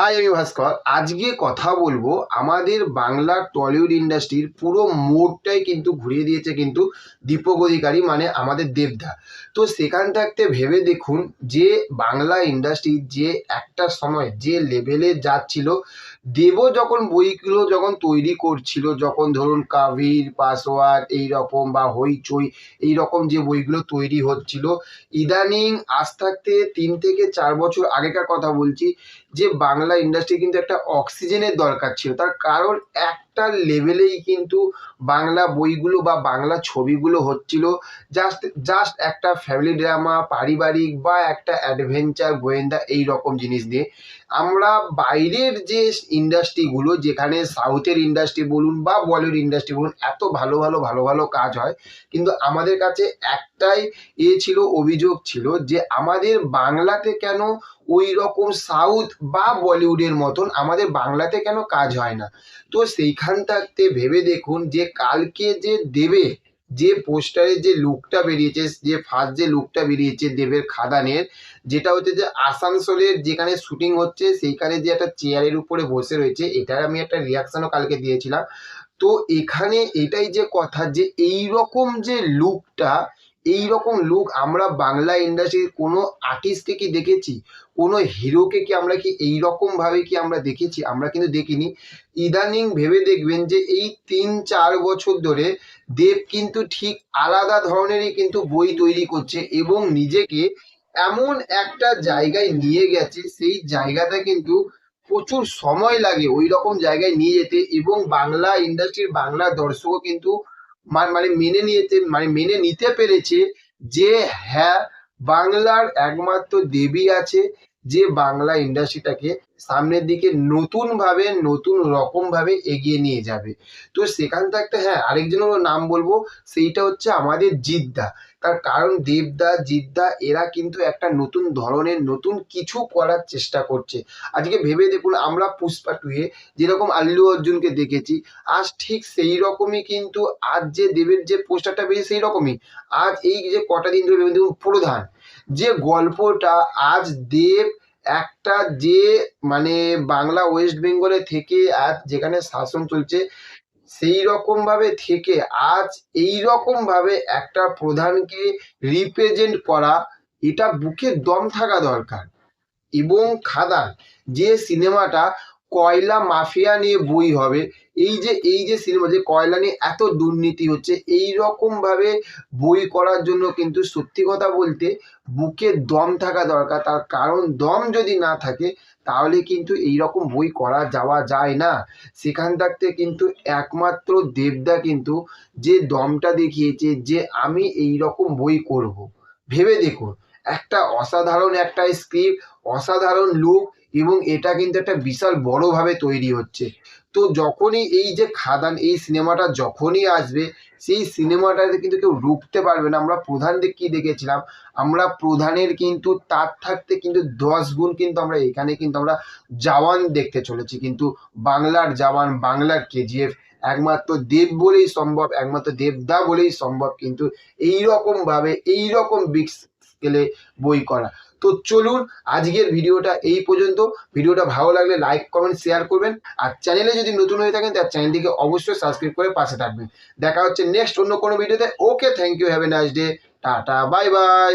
High, আমি ভাস্কর। আজকে কথা বলবো আমাদের বাংলার টলিউড ইন্ডাস্ট্রির পুরো মোড়টাই কিন্তু ঘুরিয়ে দিয়েছে কিন্তু দীপক অধিকারী, মানে আমাদের দেবদা। তো সেখান থাকতে ভেবে দেখুন যে বাংলা ইন্ডাস্ট্রি যে একটা সময় যে লেভেলে যাচ্ছিল, দেবও যখন বইগুলো যখন তৈরি করছিল, যখন ধরুন কাবির পাসওয়ার্ড এইরকম বা হইচই এইরকম যে বইগুলো তৈরি হচ্ছিল, ইদানিং আজ থাকতে 3 থেকে 4 বছর আগেকার কথা বলছি, যে বাংলা ইন্ডাস্ট্রি কিন্তু একটা অক্সিজেনের দরকার ছিল। তার কারণ একটা লেভেলেই কিন্তু বাংলা বইগুলো বা বাংলা ছবিগুলো হচ্ছিল জাস্ট জাস্ট একটা ফ্যামিলি ড্রামা, পারিবারিক বা একটা অ্যাডভেঞ্চার, গোয়েন্দা এই রকম জিনিস দিয়ে। আমরা বাইরের যে ইন্ডাস্ট্রিগুলো, যেখানে সাউথের ইন্ডাস্ট্রি বলুন বা বলিউড ইন্ডাস্ট্রি বলুন, এত ভালো ভালো ভালো ভালো কাজ হয়, কিন্তু আমাদের কাছে একটাই ছিল, অভিযোগ ছিল যে আমাদের বাংলাতে কেন ওই রকম সাউথ বা বলিউডের মতন আমাদের বাংলাতে কেন কাজ হয় না। তো সেইখান থাকতে ভেবে দেখুন যে কালকে যে দেবে যে পোস্টারে যে লুকটা বেরিয়েছে, যে ফার্স্ট যে লুকটা বেরিয়েছে দেবের খাদানের, যেটা হচ্ছে যে আসানসোলের যেখানে শুটিং হচ্ছে সেইখানে যে একটা চেয়ারের উপরে বসে রয়েছে, এটার আমি একটা রিয়াকশনও কালকে দিয়েছিলাম। তো এখানে এটাই যে কথা, যে এই রকম যে লুকটা, এই রকম লুক আমরা বাংলা ইন্ডাস্ট্রির কোনো আর্টিস্টকে কি দেখেছি, কোনো হিরোকে কি আমরা কি এই রকম ভাবে কি আমরা দেখেছি? আমরা কিন্তু দেখিনি। ইদানিং ভেবে দেখবেন যে এই 3-4 বছর ধরে দেব কিন্তু ঠিক আলাদা ধরনেরই কিন্তু বই তৈরি করছে এবং নিজেকে এমন একটা জায়গায় নিয়ে গেছে, সেই জায়গাটা কিন্তু প্রচুর সময় লাগে ওই রকম জায়গায় নিয়ে যেতে, এবং বাংলা ইন্ডাস্ট্রির বাংলা দর্শকও কিন্তু মানে মেনে নিতে পেরেছে যে হ্যাঁ, বাংলার একমাত্র দেবী আছে যে বাংলা ইন্ডাস্ট্রিটাকে সামনের দিকে নতুন রকম ভাবে এগিয়ে নিয়ে যাবে। তো সেখান থাকতে হ্যাঁ, আরেকজনের নাম বলবো, সেইটা হচ্ছে আমাদের জিদ্দা। তার কারণ দেবদা, জিদ্দা এরা কিন্তু একটা নতুন ধরনের নতুন কিছু করার চেষ্টা করছে। আজকে ভেবে দেখুন, আমরা পুষ্পা 2-এ যেরকম আল্লু অর্জুনকে দেখেছি, আজ ঠিক সেই রকমই কিন্তু আজ যে দেবের যে পোস্টারটা বেরিয়েছে সেই রকমই। আজ এই যে কটা দিন ধরে দেখুন প্রধান যে গল্পটা, আজ দেব একটা যে মানে বাংলা ওয়েস্ট বেঙ্গলে থেকে আজ যেখানে শাসন চলছে, সেই রকম ভাবে থেকে আজ এই রকম ভাবে একটা প্রধানকে রিপ্রেজেন্ট করা, এটা বুকে দম থাকা দরকার। এবং খাদান যে সিনেমাটা কয়লা মাফিয়া নিয়ে বই হবে, এই যে সিনেমা যে কয়লা নিয়ে এত দুর্নীতি হচ্ছে, এই রকম ভাবে বই করার জন্য কিন্তু সত্যি কথা বলতে বুকে দম থাকা দরকার। তার কারণ দম যদি না থাকে তাহলে কিন্তু এই রকম বই করা যাওয়া যায় না। সেখান থাকতে কিন্তু একমাত্র দেবদা কিন্তু যে দমটা দেখিয়েছে যে আমি এই রকম বই করব। ভেবে দেখুন, একটা অসাধারণ একটা স্ক্রিপ্ট, অসাধারণ লুক, এবং এটা কিন্তু একটা বিশাল বড়ভাবে তৈরি হচ্ছে। তো যখনই এই যে খাদান এই সিনেমাটা যখনই আসবে, সেই সিনেমাটাতে কিন্তু কেউ রুখতে পারবে না। আমরা প্রধানদের কি দেখেছিলাম, আমরা প্রধানের কিন্তু তার থাকতে কিন্তু 10 গুণ কিন্তু আমরা এখানে কিন্তু আমরা জওয়ান দেখতে চলেছি, কিন্তু বাংলার জওয়ান, বাংলার কেজিএফ একমাত্র দেব বলেই সম্ভব, একমাত্র দেবদা বলেই সম্ভব কিন্তু এইরকম ভাবে এইরকম বিগ স্কেলে বই করা। তো চলুন, আজকের ভিডিওটা এই পর্যন্ত। ভিডিওটা ভালো লাগলে লাইক কমেন্ট শেয়ার করবেন, আর চ্যানেলে যদি নতুন হয়ে থাকেন তার চ্যানেলটিকে অবশ্যই সাবস্ক্রাইব করে পাশে থাকবেন। দেখা হচ্ছে নেক্সট অন্য কোনো ভিডিওতে। Okay, thank you, have a nice day, tata, bye by.